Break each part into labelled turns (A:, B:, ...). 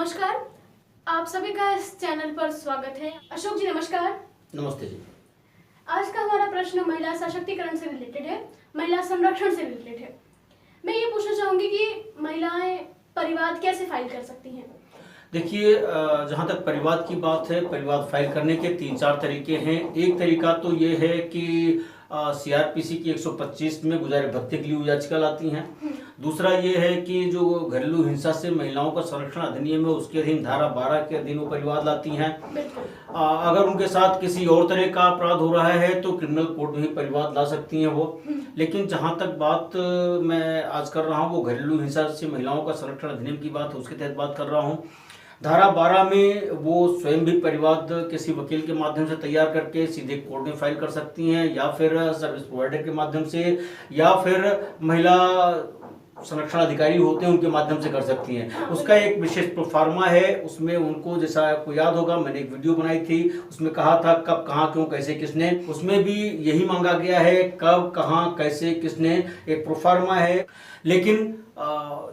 A: नमस्कार, आप सभी का इस चैनल पर स्वागत है। अशोक जी नमस्कार।
B: नमस्ते जी।
A: आज का हमारा प्रश्न महिला सशक्तिकरण से रिलेटेड है, महिला संरक्षण से रिलेटेड है। मैं ये पूछना चाहूंगी कि महिलाएं परिवाद कैसे फाइल कर सकती हैं?
B: देखिए, जहाँ तक परिवाद की बात है, परिवाद फाइल करने के 3-4 तरीके हैं। एक तरीका तो ये है कि सीआरपीसी की 125 में गुजारे भत्ते के लिए याचिका लाती हैं। दूसरा ये है कि जो घरेलू हिंसा से महिलाओं का संरक्षण अधिनियम है उसके अधीन धारा 12 के अधीन वो परिवाद लाती हैं। अगर उनके साथ किसी और तरह का अपराध हो रहा है तो क्रिमिनल कोर्ट में ही परिवाद ला सकती हैं वो। लेकिन जहाँ तक बात मैं आज कर रहा हूँ वो घरेलू हिंसा से महिलाओं का संरक्षण अधिनियम की बात है, उसके तहत बात कर रहा हूँ। धारा 12 में वो स्वयं भी परिवाद किसी वकील के माध्यम से तैयार करके सीधे कोर्ट में फाइल कर सकती हैं, या फिर सर्विस प्रोवाइडर के माध्यम से, या फिर महिला संरक्षण अधिकारी होते हैं उनके माध्यम से कर सकती हैं। उसका एक विशेष प्रोफार्मा है, उसमें उनको, जैसा आपको याद होगा मैंने एक वीडियो बनाई थी, उसमें कहा था कब, कहाँ, क्यों, कैसे, किसने। उसमें भी यही मांगा गया है, कब, कहाँ, कैसे, किसने, एक प्रोफार्मा है। लेकिन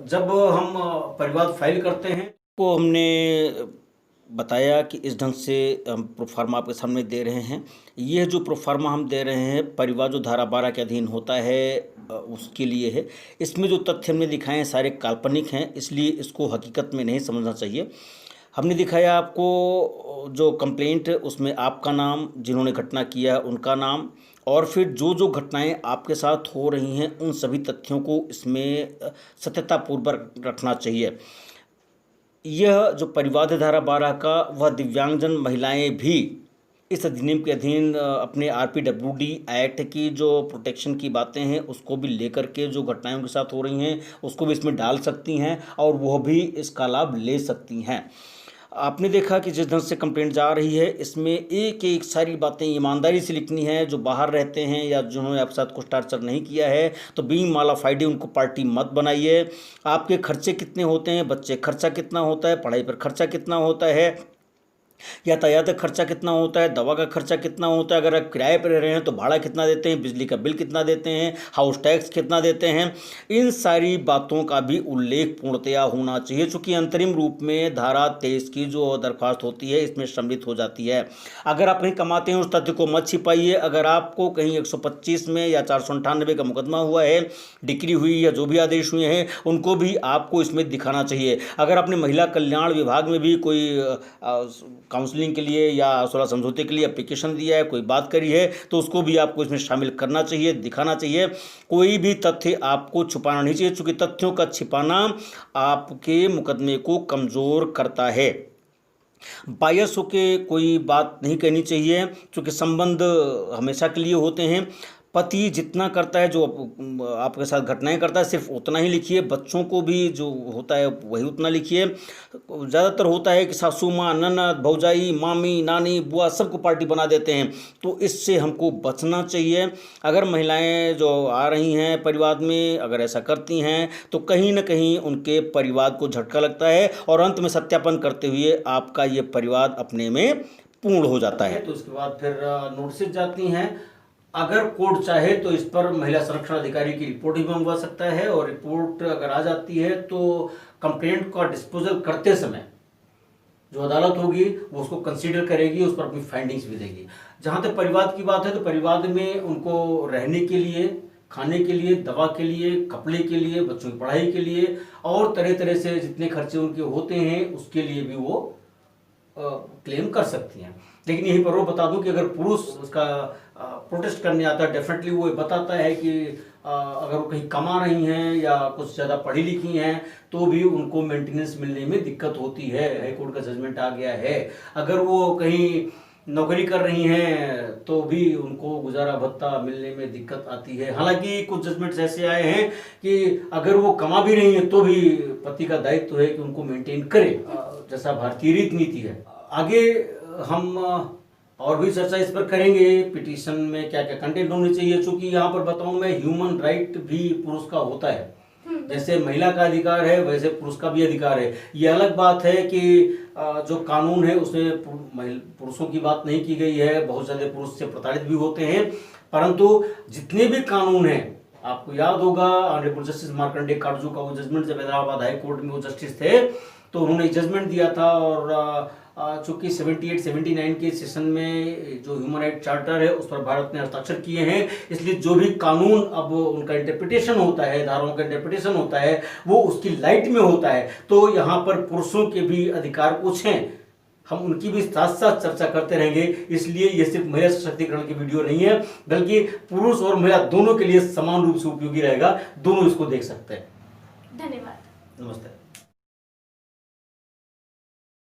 B: जब हम परिवाद फाइल करते हैं को हमने बताया कि इस ढंग से हम प्रोफार्मा आपके सामने दे रहे हैं। यह जो प्रोफार्मा हम दे रहे हैं परिवाद जो धारा 12 के अधीन होता है उसके लिए है। इसमें जो तथ्य हमने दिखाए हैं सारे काल्पनिक हैं, इसलिए इसको हकीकत में नहीं समझना चाहिए। हमने दिखाया आपको जो कंप्लेंट है उसमें आपका नाम, जिन्होंने घटना किया है उनका नाम, और फिर जो जो घटनाएं आपके साथ हो रही हैं उन सभी तथ्यों को इसमें सत्यतापूर्वक रखना चाहिए। यह जो परिवाद है धारा 12 का, वह दिव्यांगजन महिलाएं भी इस अधिनियम के अधीन अपने RPWD एक्ट की जो प्रोटेक्शन की बातें हैं उसको भी लेकर के जो घटनाएं उनके साथ हो रही हैं उसको भी इसमें डाल सकती हैं और वह भी इसका लाभ ले सकती हैं। आपने देखा कि जिस ढंग से कंप्लेंट जा रही है इसमें एक एक सारी बातें ईमानदारी से लिखनी है। जो बाहर रहते हैं या जिन्होंने आपके साथ कुछ टार्चर नहीं किया है तो बीइंग मालाफाइडी उनको पार्टी मत बनाइए। आपके खर्चे कितने होते हैं, बच्चे खर्चा कितना होता है, पढ़ाई पर खर्चा कितना होता है, यातायात का खर्चा कितना होता है, दवा का खर्चा कितना होता है, अगर आप किराए पर रह रहे हैं तो भाड़ा कितना देते हैं, बिजली का बिल कितना देते हैं, हाउस टैक्स कितना देते हैं, इन सारी बातों का भी उल्लेख पूर्णतया होना चाहिए। चूँकि अंतरिम रूप में धारा 23 की जो दरख्वास्त होती है इसमें सम्मिलित हो जाती है। अगर आप कहीं कमाते हैं उस तथ्य को मत छिपाइए। अगर आपको कहीं 125 में या 498 का मुकदमा हुआ है, डिक्री हुई या जो भी आदेश हुए हैं उनको भी आपको इसमें दिखाना चाहिए। अगर आपने महिला कल्याण विभाग में भी कोई काउंसलिंग के लिए या सुलह समझौते के लिए एप्लीकेशन दिया है, कोई बात करी है, तो उसको भी आपको इसमें शामिल करना चाहिए, दिखाना चाहिए। कोई भी तथ्य आपको छुपाना नहीं चाहिए, चूँकि तथ्यों का छिपाना आपके मुकदमे को कमज़ोर करता है। बायस होके कोई बात नहीं कहनी चाहिए, क्योंकि संबंध हमेशा के लिए होते हैं। पति जितना करता है, जो आपके साथ घटनाएं करता है, सिर्फ उतना ही लिखिए। बच्चों को भी जो होता है वही उतना लिखिए। ज़्यादातर होता है कि सासू माँ, ननद, भौजाई, मामी, नानी, बुआ सबको पार्टी बना देते हैं, तो इससे हमको बचना चाहिए। अगर महिलाएं जो आ रही हैं परिवाद में अगर ऐसा करती हैं तो कहीं ना कहीं उनके परिवाद को झटका लगता है और अंत में सत्यापन करते हुए आपका ये परिवाद अपने में पूर्ण हो जाता है। तो उसके बाद फिर नोटिस जाती हैं। अगर कोर्ट चाहे तो इस पर महिला संरक्षण अधिकारी की रिपोर्ट भी मंगवा सकता है, और रिपोर्ट अगर आ जाती है तो कंप्लेंट का डिस्पोजल करते समय जो अदालत होगी वो उसको कंसीडर करेगी, उस पर अपनी फाइंडिंग्स भी देगी। जहाँ तक परिवाद की बात है तो परिवाद में उनको रहने के लिए, खाने के लिए, दवा के लिए, कपड़े के लिए, बच्चों की पढ़ाई के लिए और तरह तरह से जितने खर्चे उनके होते हैं उसके लिए भी वो क्लेम कर सकती हैं। लेकिन यहीं पर वो बता दूं कि अगर पुरुष उसका प्रोटेस्ट करने आता है, डेफिनेटली वो बताता है कि अगर वो कहीं कमा रही हैं या कुछ ज़्यादा पढ़ी लिखी हैं तो भी उनको मेंटेनेंस मिलने में दिक्कत होती है। हाई कोर्ट का जजमेंट आ गया है। अगर वो कहीं नौकरी कर रही हैं तो भी उनको गुजारा भत्ता मिलने में दिक्कत आती है। हालांकि कुछ जजमेंट्स ऐसे आए हैं कि अगर वो कमा भी रही हैं तो भी पति का दायित्व है कि उनको मेंटेन करे, जैसा भारतीय रीत नीति है। आगे हम और भी चर्चा इस पर करेंगे, पिटीशन में क्या क्या कंटेंट होने चाहिए। चूंकि यहाँ पर बताऊं मैं, ह्यूमन राइट भी पुरुष का होता है। जैसे महिला का अधिकार है वैसे पुरुष का भी अधिकार है। ये अलग बात है कि जो कानून है उसमें पुरुषों की बात नहीं की गई है, बहुत सारे पुरुष से प्रताड़ित भी होते हैं, परंतु जितने भी कानून हैं आपको याद होगा ऑनरेबल जस्टिस मार्कंडे काटजू का वो जजमेंट, जब इलाहाबाद हाई कोर्ट में वो जस्टिस थे तो उन्होंने जजमेंट दिया था, और चूंकि 78-79 के सेशन में जो ह्यूमन राइट चार्टर है उस पर भारत ने हस्ताक्षर किए हैं, इसलिए जो भी कानून अब उनका इंटरप्रिटेशन होता है, धाराओं का इंटरप्रिटेशन होता है, वो उसकी लाइट में होता है। तो यहाँ पर पुरुषों के भी अधिकार कुछ हैं, हम उनकी भी साथ साथ चर्चा करते रहेंगे। इसलिए ये सिर्फ महिला सशक्तिकरण की वीडियो नहीं है, बल्कि पुरुष और महिला दोनों के लिए समान रूप से उपयोगी रहेगा, दोनों इसको देख सकते हैं।
A: धन्यवाद।
B: नमस्ते।